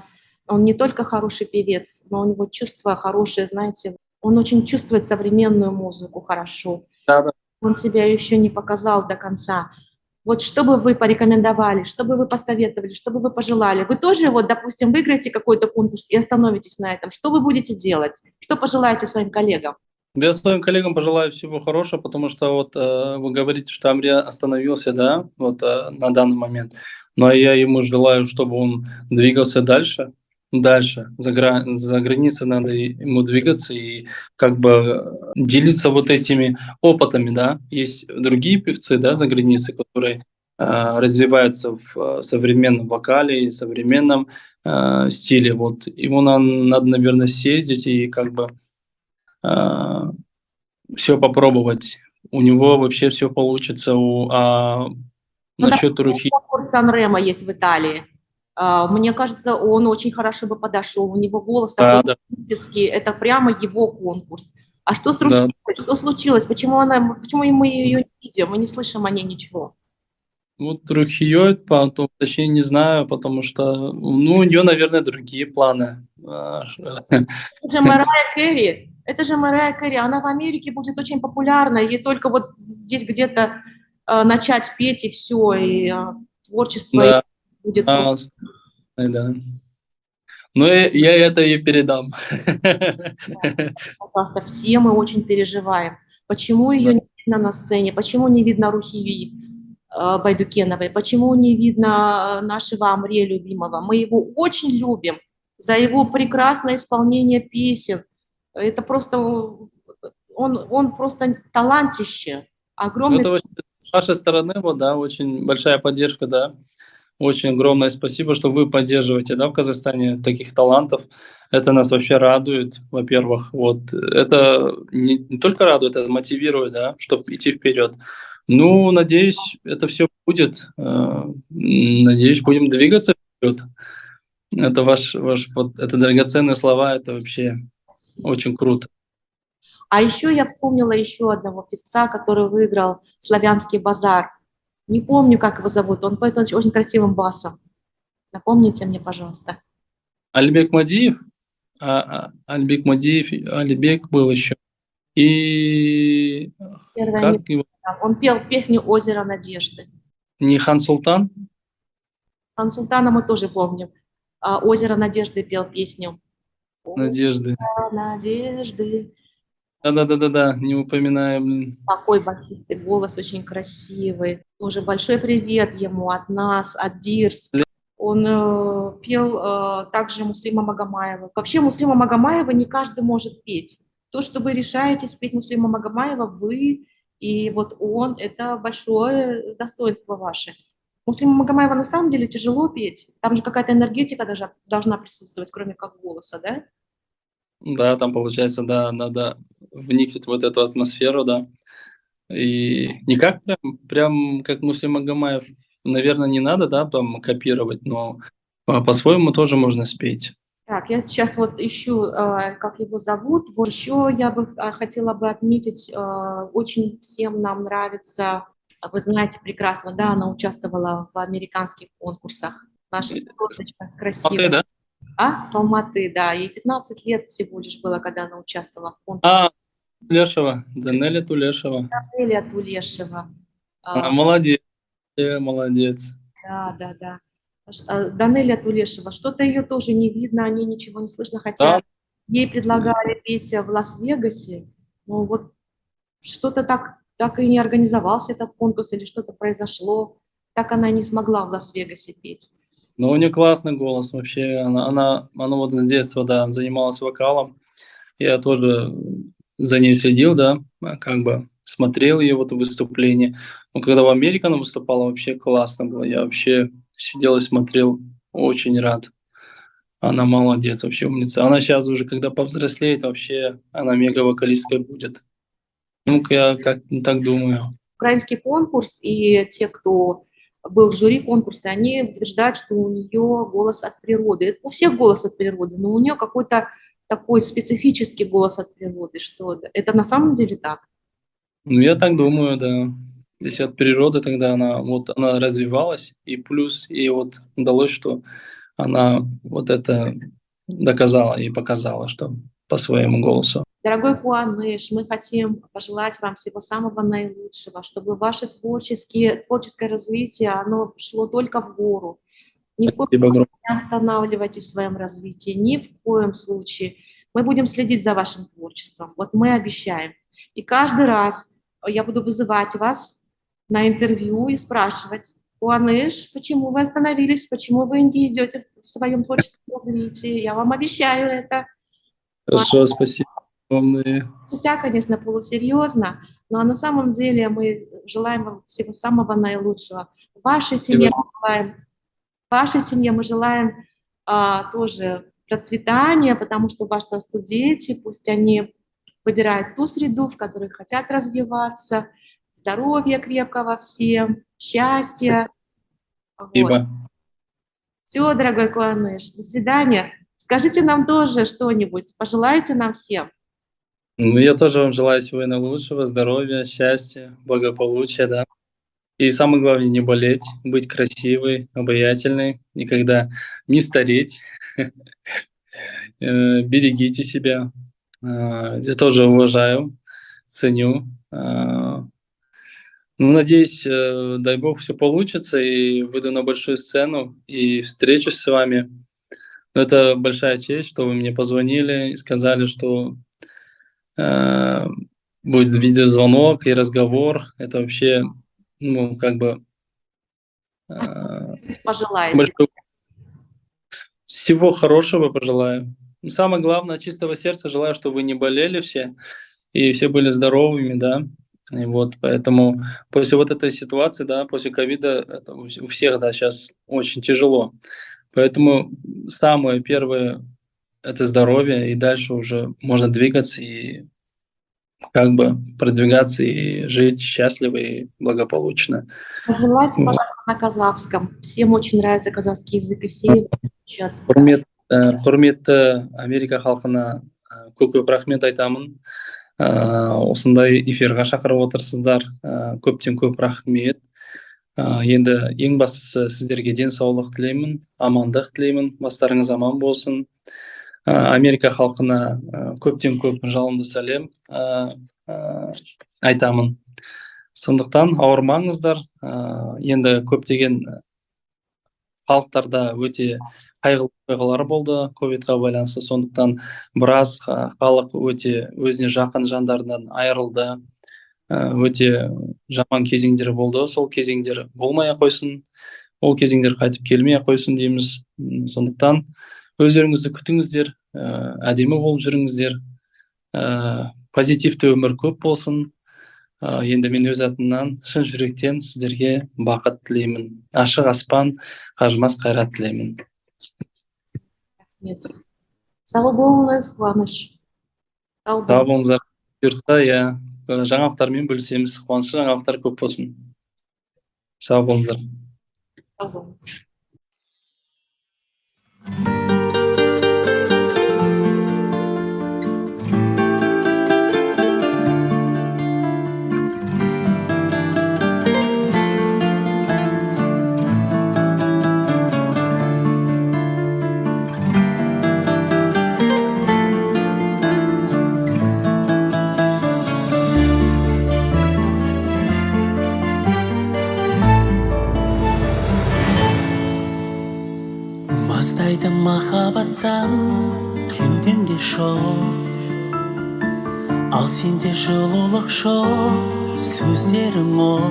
он не только хороший певец, но у него чувство хорошее, знаете, он очень чувствует современную музыку хорошо, да, да. он себя еще не показал до конца. Вот что бы вы порекомендовали, что бы вы посоветовали, что бы вы пожелали? Вы тоже, вот, допустим, выиграете какой-то конкурс и остановитесь на этом. Что вы будете делать? Что пожелаете своим коллегам? Я своим коллегам пожелаю всего хорошего, потому что вот вы говорите, что Амри остановился, да, вот на данный момент. Но я ему желаю, чтобы он двигался дальше. За границей надо ему двигаться и как бы делиться вот этими опытами, да. Есть другие певцы, да, за границей, которые развиваются в современном вокале и современном стиле. Вот ему надо, наверное, съездить и как бы все попробовать. У него вообще все получится. Ну, Насчет Рухи, конкурс Сан-Ремо есть в Италии. Мне кажется, он очень хорошо бы подошел. У него голос такой да, да, классический. Это прямо его конкурс. А что с Рухи? да. Что случилось? Почему мы ее не видим? Мы не слышим о ней ничего. Вот Рухиё, потом, точнее, не знаю, потому что, ну, у нее, наверное, другие планы. Это же Мэрайя Кэрри. Это же Мэрайя Кэрри. Она в Америке будет очень популярна. Ей только вот здесь где-то начать петь, и все. И творчество Да, будет. да. Ну, я это ей передам. Пожалуйста, все мы очень переживаем. Почему ее Да. не видно на сцене? Почему не видно Рухи Байдукеновой? Почему не видно нашего Амре любимого? Мы его очень любим за его прекрасное исполнение песен. Это просто он просто талантище, Ну, огромный. это очень с вашей стороны, вот, да, очень большая поддержка, да. Очень огромное спасибо, что вы поддерживаете, да, в Казахстане таких талантов. Это нас вообще радует, во-первых. Вот это не только радует, это мотивирует, да, чтобы идти вперед. Ну, надеюсь, это все будет. Надеюсь, будем двигаться вперед. Это ваш вот, это драгоценные слова, это вообще очень круто. А еще я вспомнила еще одного певца, который выиграл «Славянский базар». Не помню, как его зовут, он поет очень красивым басом. Напомните мне, пожалуйста. Альбек Мадиев, Альбек Мадиев, Альбек был еще. И Первое не как его? Он пел песню «Озеро надежды». Не Хан Султан? Хан Султана мы тоже помним. «Озеро надежды» пел песню. Надежды. «Озеро надежды». Да-да-да-да-да, не упоминаю, блин. Такой басистый голос, очень красивый. Тоже большой привет ему от нас, от Дирс. Он пел также Муслима Магомаева. Вообще Муслима Магомаева не каждый может петь. То, что вы решаете спеть Муслима Магомаева, вы и вот он, это большое достоинство ваше. Муслима Магомаева на самом деле тяжело петь. Там же какая-то энергетика даже должна присутствовать, кроме как голоса, да? Да, там получается, да, надо вникнуть в вот эту атмосферу, да. И не как прям как Муслим Магомаев, наверное, не надо, да, там копировать, но по-своему тоже можно спеть. Так, я сейчас вот ищу, как его зовут. Вот еще я бы хотела бы отметить, очень всем нам нравится, вы знаете прекрасно, да, она участвовала в американских конкурсах. Наша звездочка Алты, красивая. да? С Алматы, да, ей 15 лет всего лишь было, когда она участвовала в конкурсе. А, Тулешева, Данеля Тулешева. Элия Тулешева. Она молодец, молодец. Да, да, да. Данелия Тулешева, что-то ее тоже не видно, о ней ничего не слышно, хотя Да, ей предлагали петь в Лас-Вегасе, но вот что-то так и не организовался этот конкурс или что-то произошло, так она и не смогла в Лас-Вегасе петь. но у нее классный голос вообще. Она вот с детства, да, занималась вокалом. Я тоже за ней следил, да, как бы смотрел ее вот выступление. Но когда в Америке она выступала, вообще классно было. Я вообще сидел и смотрел, очень рад. Она молодец, вообще умница. Она сейчас уже, когда повзрослеет, вообще она мега-вокалисткой будет. Ну-ка, я как так думаю. Украинский конкурс и те, кто был в жюри конкурса, они утверждают, что у нее голос от природы. У всех голос от природы, но у нее какой-то такой специфический голос от природы, что это на самом деле так. Ну, я так думаю, да. Если от природы, тогда она развивалась, и плюс ей вот удалось, что она вот это доказала и показала, что по своему голосу. Дорогой Куаныш, мы хотим пожелать вам всего самого наилучшего, чтобы ваше творческое развитие, оно шло только в гору. Ни в коем Спасибо случае огромное. не останавливайтесь в своем развитии, ни в коем случае. Мы будем следить за вашим творчеством, вот мы обещаем. И каждый раз я буду вызывать вас на интервью и спрашивать: Куаныш, почему вы остановились, почему вы не идете в своем творческом развитии? Я вам обещаю это. Хорошо, спасибо огромное. Шутя, конечно, полусерьезно, но на самом деле мы желаем вам всего самого наилучшего. Спасибо. Вашей семье мы желаем тоже процветания, потому что ваши растут дети, пусть они выбирают ту среду, в которой хотят развиваться, здоровья крепкого всем, счастья. Вот. Спасибо. Все, дорогой Куаныш, до свидания. Скажите нам тоже что-нибудь, пожелайте нам всем. Ну, я тоже вам желаю всего наилучшего, здоровья, счастья, благополучия, да. И самое главное, не болеть, быть красивой, обаятельной, никогда не стареть. Берегите себя. Я тоже уважаю, ценю. Ну, надеюсь, дай бог, все получится, и выйду на большую сцену, и встречусь с вами. Но это большая честь, что вы мне позвонили и сказали, что э, будет видеозвонок и разговор. Это вообще, ну, как бы Пожелайте. большое. Всего хорошего пожелаю. Самое главное, от чистого сердца желаю, чтобы вы не болели все, и все были здоровыми, да. И вот поэтому после вот этой ситуации, да, после ковида, это у всех, да, сейчас очень тяжело. Поэтому самое первое — это здоровье, и дальше уже можно двигаться и как бы продвигаться и жить счастливо и благополучно. Пожелайте, Вот. пожалуйста, на казахском. Всем очень нравится казахский язык, и все его учат. Құрметті Америка халқына көп рахмет айтамын. Осындай эфирға шақырып отырсыздар. Көптен көп рахмет. Енді ең бастысы сіздерге денсаулық тілеймін, амандық тілеймін, бастарыңыз аман болсын. Америка халқына көптен көп жалынды сәлем айтамын. Сондықтан ауырмаңыздар. Енді көптеген халықтарда өте қайғылы оқиғалар болды ковидқа байланысты. Сондықтан біраз халық өте өзіне жақын жандарынан айырылды. Өте жаман кезеңдер болды. Сол кезеңдер болмай қойсын, ол кезеңдер қайтып келмей қойсын дейміз. Сондықтан өздеріңізді күтіңіздер, әдемі болып жүріңіздер, позитивті өмір көп болсын. Енді мен өз атымнан шын жүректен сіздерге бақыт тілеймін. Ашық аспан, қажымас қайрат тілеймін. Сау болыңыз, Қуаныш. Сау болыңыздар. Бұйыртса, жаңалықтармен бөлісеміз. Қуанышты жаңалықтар көп болсын. Сау болыңыздар. Сау болыңыз. Бастайды махаббаттан кеудемде шоқ, ал сенде жылулық жоқ, сөздерің оқ.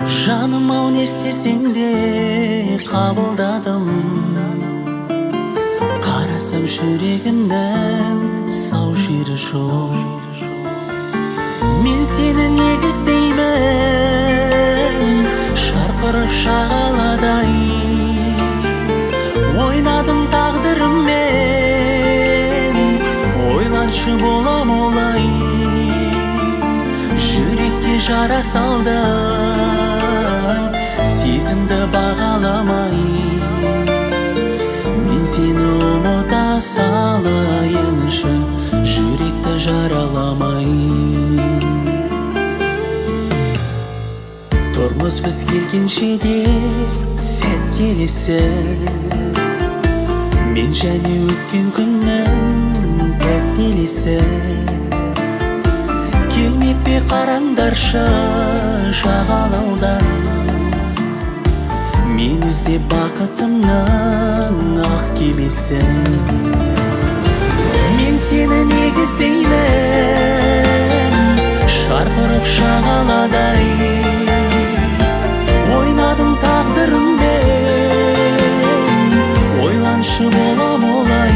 Жаным ау, не істесең де қабылдадым, қарасам жүрегімнің сау жері жоқ. Мен сені негіздеймін, шарқырып шағаладай, ойнадым тағдырыммен, ойланшы болам олай. Жүрекке жара салдым, сезімді бағаламай. Мен сені ұмыта салайыншы, жүректі жараламай. Тұрмыс біз келгенше де сәт келесі, мен және өткен күннің тәттелесі. Келмеп пе қараңдаршы жағалаудан, мен іздеп бақытымның ақ кемесі. Мен сені негіздеймін, шарқырып шағаладай, ойнадың тағдырыммен, ойланшы болам олай.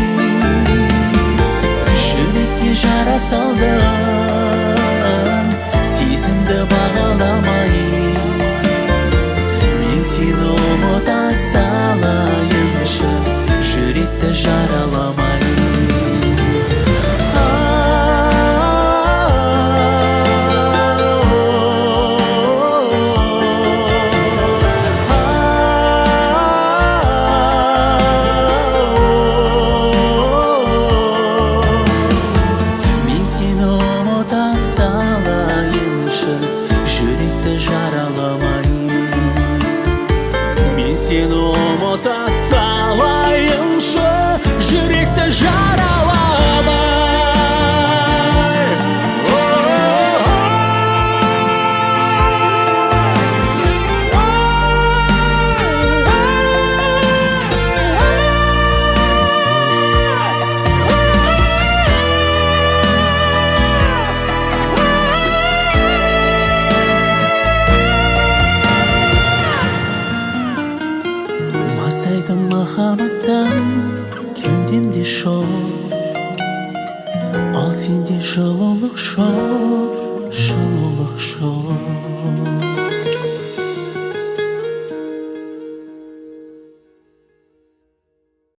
Жүрекке жара салдым, сезімді бағаламай.